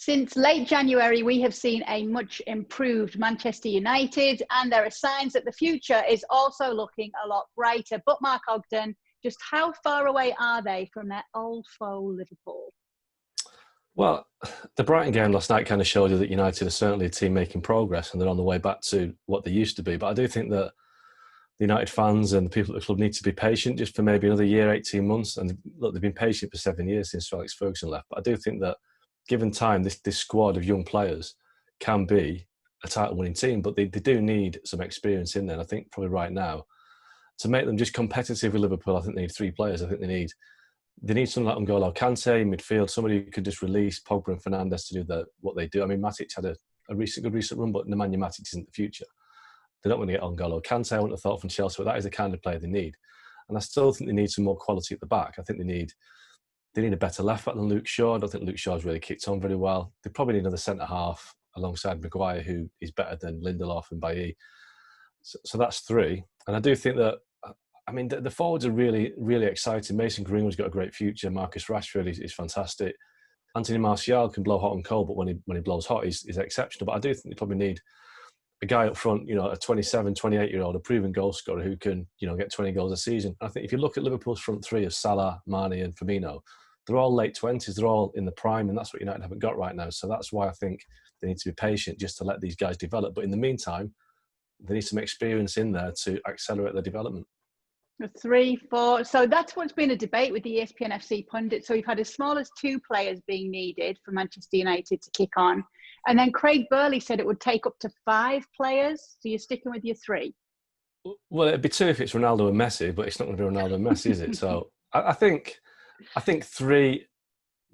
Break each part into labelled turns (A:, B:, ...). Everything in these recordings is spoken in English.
A: Since late January, we have seen a much improved Manchester United, and there are signs that the future is also looking a lot brighter. But Mark Ogden, just how far away are they from their old foe, Liverpool?
B: Well, the Brighton game last night kind of showed you that United are certainly a team making progress and they're on the way back to what they used to be. But I do think that the United fans and the people at the club need to be patient just for maybe another year, 18 months. And look, they've been patient for 7 years since Alex Ferguson left. But I do think that given time, this squad of young players can be a title-winning team. But they do need some experience in there. And I think probably right now, to make them just competitive with Liverpool, I think they need 3 players. I think they need someone like N'Golo Kante in midfield, somebody who could just release Pogba and Fernandes to do what they do. I mean, Matic had a good recent run, but Nemanja Matic isn't the future. They're not going to get N'Golo Kante, I wouldn't have thought, from Chelsea, but that is the kind of player they need. And I still think they need some more quality at the back. I think they need a better left back than Luke Shaw. I don't think Luke Shaw's really kicked on very well. They probably need another centre-half alongside Maguire, who is better than Lindelof and Bailly. So that's 3. And I do think that, I mean, the forwards are really, really exciting. Mason Greenwood's got a great future. Marcus Rashford is fantastic. Anthony Martial can blow hot and cold, but when he blows hot, he's exceptional. But I do think they probably need a guy up front, a 27, 28-year-old, a proven goal scorer who can, get 20 goals a season. I think if you look at Liverpool's front 3 of Salah, Mane and Firmino, they're all late 20s. They're all in the prime, and that's what United haven't got right now. So that's why I think they need to be patient just to let these guys develop. But in the meantime, they need some experience in there to accelerate their development.
A: 3, 4. So that's what's been a debate with the ESPN FC pundits. So we've had as small as 2 players being needed for Manchester United to kick on. And then Craig Burley said it would take up to 5 players. So you're sticking with your 3?
B: Well, it'd be 2 if it's Ronaldo and Messi, but it's not going to be Ronaldo and Messi, is it? So I think 3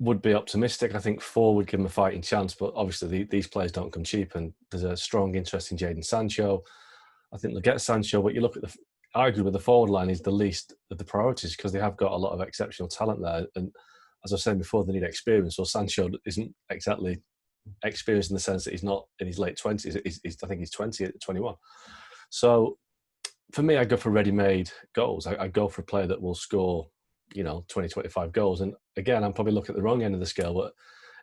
B: would be optimistic. I think 4 would give them a fighting chance. But obviously these players don't come cheap. And there's a strong interest in Jadon Sancho. I think they'll get Sancho, but you look at arguably the forward line is the least of the priorities because they have got a lot of exceptional talent there. And as I was saying before, they need experience. So Sancho isn't exactly experienced in the sense that he's not in his late 20s. I think he's 20 at 21. So for me, I go for ready-made goals. I go for a player that will score, 20, 25 goals. And again, I'm probably looking at the wrong end of the scale, but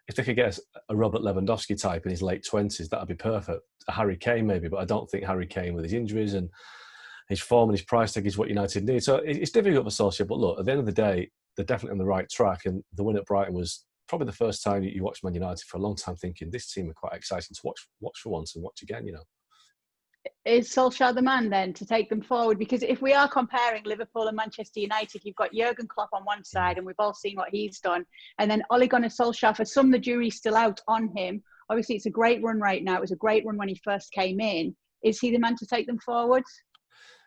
B: if they could get a Robert Lewandowski type in his late 20s, that would be perfect. A Harry Kane maybe, but I don't think Harry Kane with his injuries and his form and his price tag is what United need. So it's difficult for Solskjaer, but look, at the end of the day, they're definitely on the right track. And the win at Brighton was probably the first time you watched Man United for a long time thinking this team are quite exciting to watch for once and watch again,
A: Is Solskjaer the man then to take them forward? Because if we are comparing Liverpool and Manchester United, you've got Jurgen Klopp on one side, and we've all seen what he's done. And then Ole Gunnar Solskjaer, for some, the jury's still out on him. Obviously, it's a great run right now. It was a great run when he first came in. Is he the man to take them forward?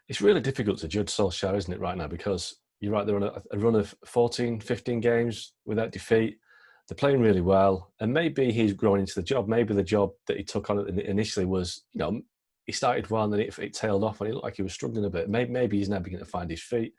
B: It's really difficult to judge Solskjaer, isn't it, right now? Because you're right, they're on a run of 14, 15 games without defeat. They're playing really well. And maybe he's growing into the job. Maybe the job that he took on initially was, he started well and then it tailed off and it looked like he was struggling a bit. Maybe he's now beginning to find his feet.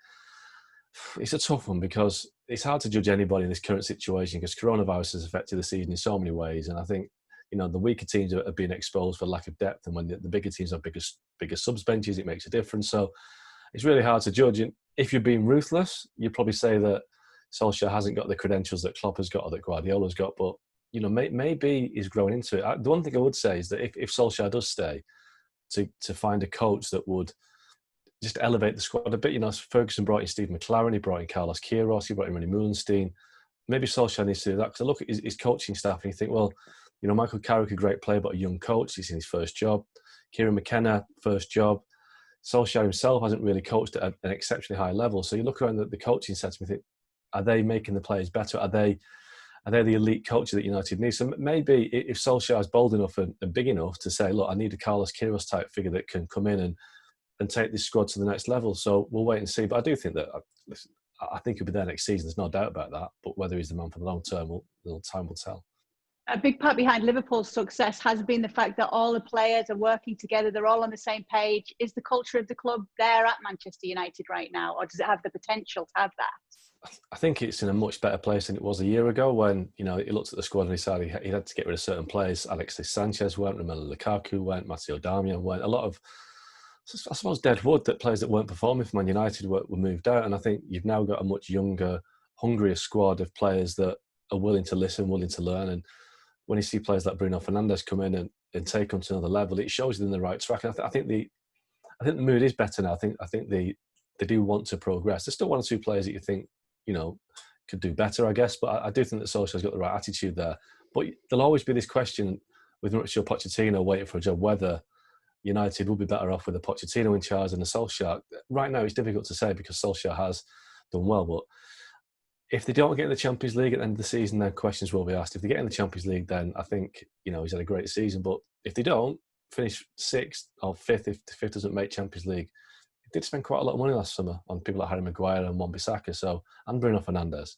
B: It's a tough one because it's hard to judge anybody in this current situation because coronavirus has affected the season in so many ways. And I think, the weaker teams are being exposed for lack of depth. And when the bigger teams have bigger subs benches, it makes a difference. So it's really hard to judge. And if you're being ruthless, you'd probably say that Solskjaer hasn't got the credentials that Klopp has got or that Guardiola's got. But, maybe he's growing into it. The one thing I would say is that if Solskjaer does stay, to find a coach that would just elevate the squad a bit. Ferguson brought in Steve McLaren, he brought in Carlos Queiroz, he brought in Ronnie Mullenstein. Maybe Solskjaer needs to do that because I look at his coaching staff and you think, well, Michael Carrick, a great player, but a young coach. He's in his first job. Kieran McKenna, first job. Solskjaer himself hasn't really coached at an exceptionally high level. So you look around the coaching set and think, are they making the players better? Are they the elite coach that United needs? So maybe if Solskjaer is bold enough and big enough to say, look, I need a Carlos Queiroz type figure that can come in and take this squad to the next level. So we'll wait and see. But I do think that, listen, I think he'll be there next season. There's no doubt about that. But whether he's the man for the long term, time will tell.
A: A big part behind Liverpool's success has been the fact that all the players are working together. They're all on the same page. Is the culture of the club there at Manchester United right now, or does it have the potential to have that?
B: I think it's in a much better place than it was a year ago when, he looked at the squad and decided he had to get rid of certain players. Alexis Sanchez went, Romelu Lukaku went, Matteo Darmian went. A lot of, I suppose, dead wood, that players that weren't performing for Man United were moved out. And I think you've now got a much younger, hungrier squad of players that are willing to listen, willing to learn. And when you see players like Bruno Fernandes come in and take them to another level, it shows you in the right track. And I think the mood is better now. I think they do want to progress. There's still one or two players that you think, could do better, I guess. But I do think that Solskjaer's got the right attitude there. But there'll always be this question with Mauricio Pochettino waiting for a job, whether United will be better off with a Pochettino in charge than a Solskjaer. Right now, it's difficult to say because Solskjaer has done well. But if they don't get in the Champions League at the end of the season, then questions will be asked. If they get in the Champions League, then I think, he's had a great season. But if they don't, finish 6th or 5th, if the 5th doesn't make Champions League, he did spend quite a lot of money last summer on people like Harry Maguire and Wan-Bissaka, and Bruno Fernandes.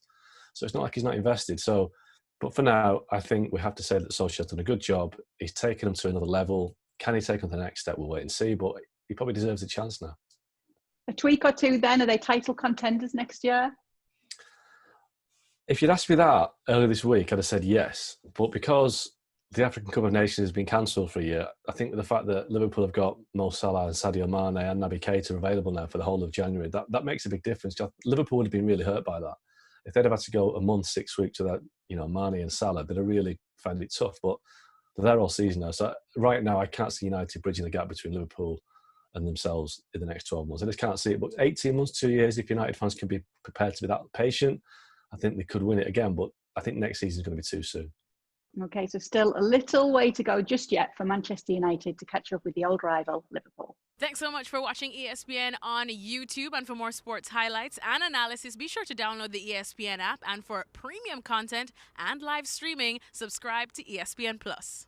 B: So it's not like he's not invested. But for now, I think we have to say that Solskjaer's done a good job. He's taken them to another level. Can he take them to the next step? We'll wait and see. But he probably deserves a chance now.
A: A tweak or two then? Are they title contenders next year?
B: If you'd asked me that earlier this week, I'd have said yes. But because the African Cup of Nations has been cancelled for a year, I think the fact that Liverpool have got Mo Salah and Sadio Mane and Naby Keita available now for the whole of January, that makes a big difference. Liverpool would have been really hurt by that. If they'd have had to go a month, 6 weeks without, Mane and Salah, they'd have really found it tough. But they're there all season now. So right now, I can't see United bridging the gap between Liverpool and themselves in the next 12 months. I just can't see it. But 18 months, 2 years, if United fans can be prepared to be that patient, I think they could win it again. But I think next season is going to be too soon.
A: Okay, so still a little way to go just yet for Manchester United to catch up with the old rival, Liverpool.
C: Thanks so much for watching ESPN on YouTube. And for more sports highlights and analysis, be sure to download the ESPN app. And for premium content and live streaming, subscribe to ESPN Plus.